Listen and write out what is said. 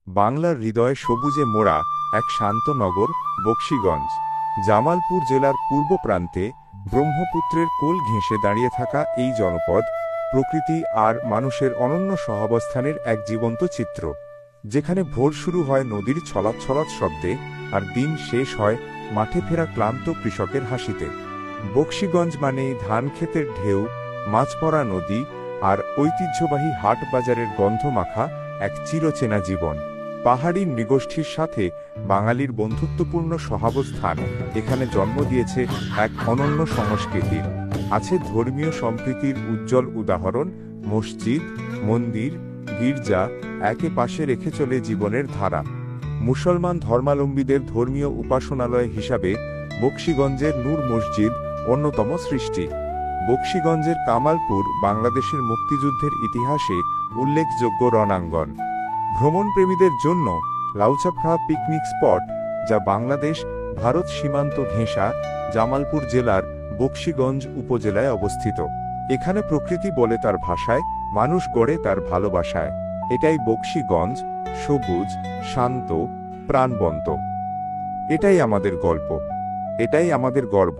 বাংলার হৃদয়ে সবুজে মোড়া এক শান্ত নগর বকশীগঞ্জ। জামালপুর জেলার পূর্ব প্রান্তে ব্রহ্মপুত্রের কোল ঘেঁষে দাঁড়িয়ে থাকা এই জনপদ প্রকৃতি আর মানুষের অনন্য সহাবস্থানের এক জীবন্ত চিত্র, যেখানে ভোর শুরু হয় নদীর ছলাৎ ছলাৎ শব্দে আর দিন শেষ হয় মাঠে ফেরা ক্লান্ত কৃষকের হাসিতে। বকশীগঞ্জ মানেই ধান ক্ষেতের ঢেউ, মাছ পড়া নদী আর ঐতিহ্যবাহী হাট বাজারের গন্ধ মাখা এক চিরচেনা জীবন। পাহাড়ি নৃগোষ্ঠীর সাথে বাঙালির বন্ধুত্বপূর্ণ সহাবস্থান এখানে জন্ম দিয়েছে এক অনন্য সংস্কৃতির। আছে ধর্মীয় সম্প্রীতির উজ্জ্বল উদাহরণ, মসজিদ, মন্দির, গির্জা একে পাশে রেখে চলে জীবনের ধারা। মুসলমান ধর্মাবলম্বীদের ধর্মীয় উপাসনালয় হিসাবে বকশীগঞ্জের নূর মসজিদ অন্যতম সৃষ্টি। বকশীগঞ্জের কামালপুর বাংলাদেশের মুক্তিযুদ্ধের ইতিহাসে উল্লেখযোগ্য রণাঙ্গন। ভ্রমণপ্রেমীদের জন্য লাউচাফড়া পিকনিক স্পট, যা বাংলাদেশ ভারত সীমান্ত ঘেঁষা জামালপুর জেলার বকশীগঞ্জ উপজেলায় অবস্থিত। এখানে প্রকৃতি বলে তার ভাষায়, মানুষ গড়ে তার ভালোবাসায়। এটাই বকশীগঞ্জ, সবুজ, শান্ত, প্রাণবন্ত। এটাই আমাদের গল্প, এটাই আমাদের গর্ব।